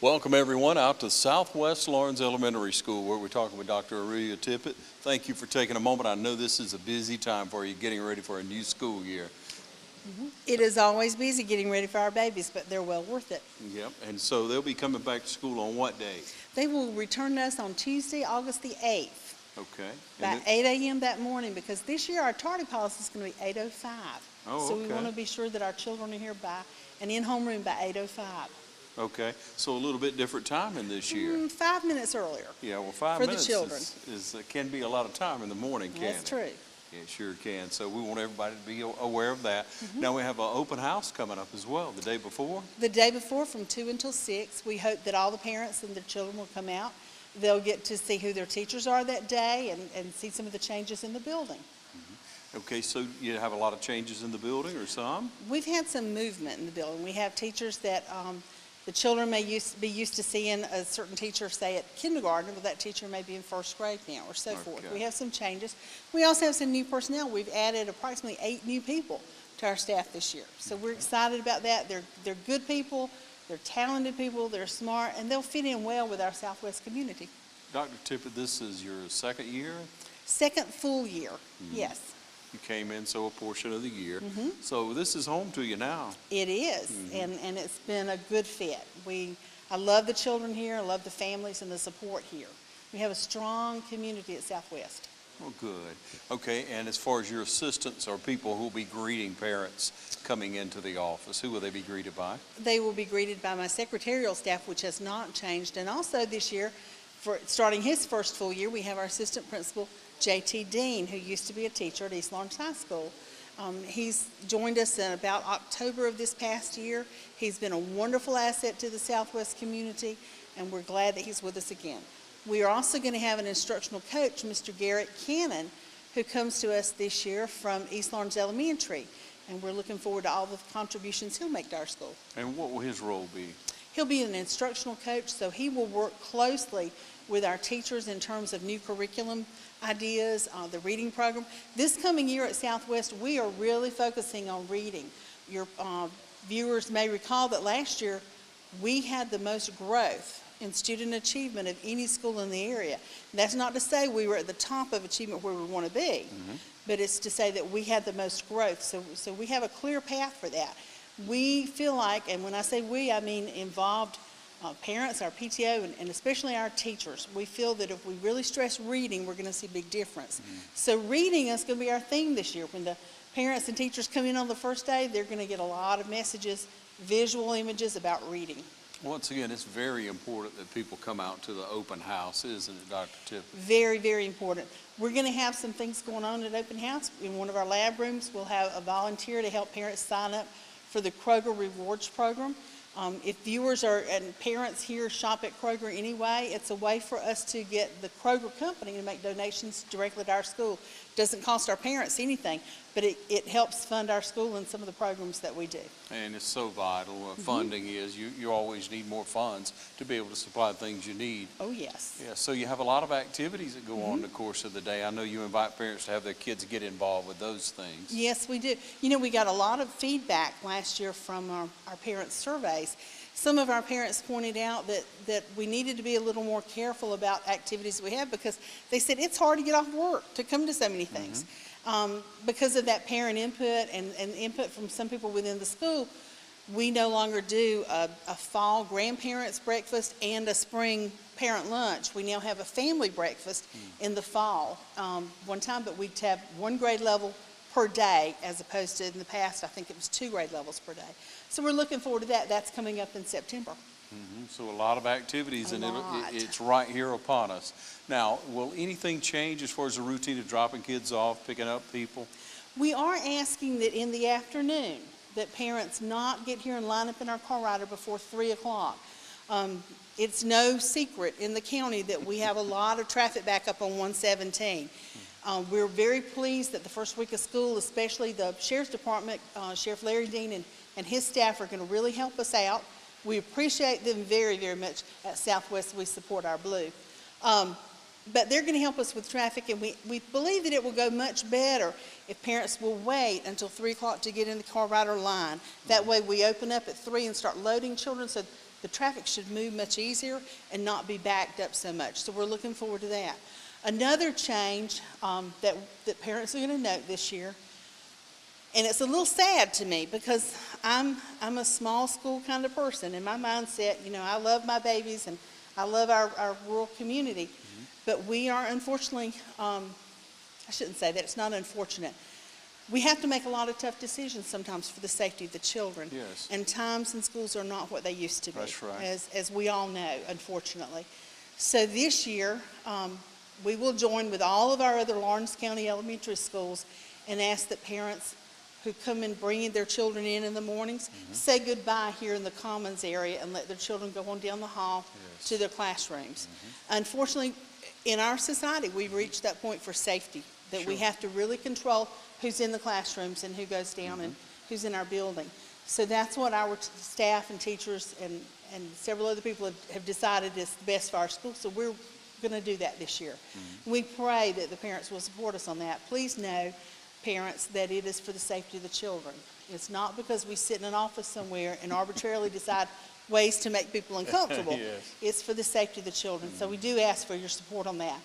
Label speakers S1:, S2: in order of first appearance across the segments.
S1: Welcome everyone out to Southwest Lawrence Elementary School where we're talking with Dr. Aurelia Tippett. Thank you for taking a moment. I know this is a busy time for you getting ready for a new school year.
S2: It is always busy getting ready for our babies, but they're well worth it.
S1: Yep, and so they'll be coming back to school on what day?
S2: They will return to us on Tuesday, August the 8th.
S1: Okay.
S2: By 8 a.m. that morning, because this year our tardy policy is going to be 8:05.
S1: Oh,
S2: so
S1: okay.
S2: we want to be sure that our children are here by an in-homeroom by 8:05.
S1: Okay, so a little bit different timing this year.
S2: 5 minutes earlier.
S1: Yeah, well, 5
S2: for
S1: minutes
S2: the children.
S1: can be a lot of time in the morning, can't it?
S2: That's true.
S1: Yeah, it sure can. So we want everybody to be aware of that. Now we have an open house coming up as well the day before.
S2: The day before from 2 until 6. We hope that all the parents and their children will come out. They'll get to see who their teachers are that day and see some of the changes in the building.
S1: Okay, so you have a lot of changes in the building or some?
S2: We've had some movement in the building. We have teachers that the children may be used to seeing a certain teacher, say at kindergarten, but that teacher may be in first grade now or so forth. We have some changes. We also have some new personnel. We've added approximately 8 new people to our staff this year. So we're excited about that. They're good people, they're talented people, they're smart, and they'll fit in well with our Southwest community.
S1: Dr. Tippett, this is your second year?
S2: Second full year, yes.
S1: You came in a portion of the year. So this is home to you now.
S2: It is, and it's been a good fit. I love the children here, I love the families and the support here. We have a strong community at Southwest.
S1: Oh, good. Okay, and as far as your assistants or people who will be greeting parents coming into the office, who will they be greeted by?
S2: They will be greeted by my secretarial staff, which has not changed. And also this year, for starting his first full year, we have our assistant principal, J.T. Dean, who used to be a teacher at East Lawrence High School. He's joined us in about October of this past year. He's been a wonderful asset to the Southwest community, and we're glad that he's with us again. We are also going to have an instructional coach, Mr. Garrett Cannon, who comes to us this year from East Lawrence Elementary, and we're looking forward to all the contributions he'll make to our school.
S1: And what will his role be?
S2: He'll be an instructional coach, so he will work closely with our teachers in terms of new curriculum ideas, the reading program. This coming year at Southwest, we are really focusing on reading. Your viewers may recall that last year we had the most growth in student achievement of any school in the area. That's not to say we were at the top of achievement where we want to be, but it's to say that we had the most growth. So we have a clear path for that. We feel like, and when I say we, I mean involved parents, our PTO, and especially our teachers. We feel that if we really stress reading, we're going to see a big difference. So reading is going to be our theme this year. When the parents and teachers come in on the first day, they're going to get a lot of messages, visual images about reading.
S1: Once again, it's very important that people come out to the open house, isn't it, Dr. Tippett?
S2: Very, very important. We're going to have some things going on at open house. In one of our lab rooms, we'll have a volunteer to help parents sign up for the Kroger Rewards program. If viewers and parents here shop at Kroger anyway, it's a way for us to get the Kroger company to make donations directly to our school. It doesn't cost our parents anything, but it helps fund our school and some of the programs that we do.
S1: And it's so vital. Funding is, you always need more funds to be able to supply things you need.
S2: Oh, yes.
S1: Yeah, so you have a lot of activities that go on in the course of the day. I know you invite parents to have their kids get involved with those things.
S2: Yes, we do. You know, we got a lot of feedback last year from our parents' surveys. Some of our parents pointed out that we needed to be a little more careful about activities we have because they said it's hard to get off work to come to so many things. Because of that parent input and input from some people within the school, we no longer do a fall grandparents breakfast and a spring parent lunch. We now have a family breakfast in the fall one time, but we'd have 1 grade level per day as opposed to in the past, I think it was 2 grade levels per day. So we're looking forward to that. That's coming up in September.
S1: So a lot of activities, and it's right here upon us. Now, will anything change as far as the routine of dropping kids off, picking up people?
S2: We are asking that in the afternoon that parents not get here and line up in our car rider before 3 o'clock. It's no secret in the county that we have a lot of traffic backup on 117. We're very pleased that the first week of school, especially the Sheriff's Department, Sheriff Larry Dean and his staff are going to really help us out. We appreciate them very, very much. At Southwest, we support our blue. But they're going to help us with traffic, and we believe that it will go much better if parents will wait until 3 o'clock to get in the car rider line. That way we open up at 3 and start loading children so the traffic should move much easier and not be backed up so much. So we're looking forward to that. Another change that parents are going to note this year, and it's a little sad to me because I'm a small school kind of person, and my mindset, I love my babies and I love our rural community, but we are unfortunately, I shouldn't say that, it's not unfortunate. We have to make a lot of tough decisions sometimes for the safety of the children.
S1: Yes.
S2: And times in schools are not what they used to be.
S1: That's right.
S2: As we all know, unfortunately. So this year, we will join with all of our other Lawrence County elementary schools and ask that parents who come and bring their children in the mornings say goodbye here in the Commons area and let their children go on down the hall to their classrooms. Unfortunately, in our society, we've reached that point for safety, that we have to really control who's in the classrooms and who goes down and who's in our building. So that's what our staff and teachers and several other people have decided is the best for our school. So we're going to do that this year. We pray that the parents will support us on that. Please know, parents, that it is for the safety of the children. It's not because we sit in an office somewhere and arbitrarily decide ways to make people uncomfortable.
S1: Yes.
S2: It's for the safety of the children. So we do ask for your support on that.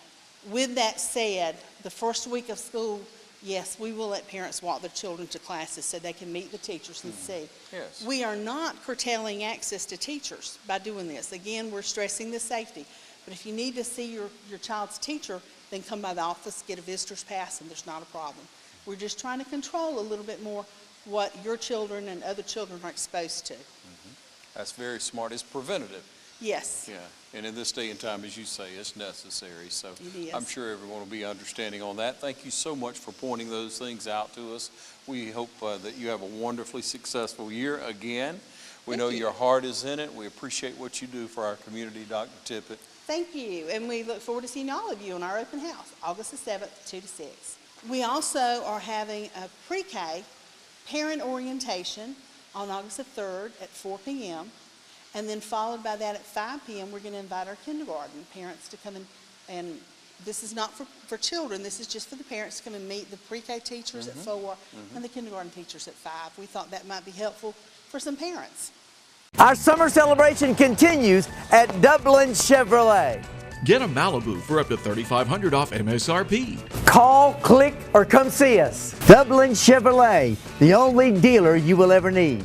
S2: With that said, the first week of school, yes, we will let parents walk their children to classes so they can meet the teachers and see.
S1: Yes.
S2: We are not curtailing access to teachers by doing this. Again, we're stressing the safety. But if you need to see your child's teacher, then come by the office, get a visitor's pass, and there's not a problem. We're just trying to control a little bit more what your children and other children are exposed to.
S1: That's very smart. It's preventative.
S2: Yes.
S1: Yeah, and in this day and time, as you say, it's necessary. So
S2: It is.
S1: I'm sure everyone will be understanding on that. Thank you so much for pointing those things out to us. We hope that you have a wonderfully successful year again. We know your heart is in it. We appreciate what you do for our community, Dr. Tippett.
S2: Thank you, and we look forward to seeing all of you on our open house, August the 7th, 2 to 6. We also are having a pre-K parent orientation on August the 3rd at 4 p.m., and then followed by that at 5 p.m., we're going to invite our kindergarten parents to come in, and this is not for children, this is just for the parents to come and meet the pre-K teachers at 4 and the kindergarten teachers at 5. We thought that might be helpful for some parents.
S3: Our summer celebration continues at Dublin Chevrolet.
S4: Get a Malibu for up to $3,500 off MSRP.
S3: Call, click, or come see us. Dublin Chevrolet, the only dealer you will ever need.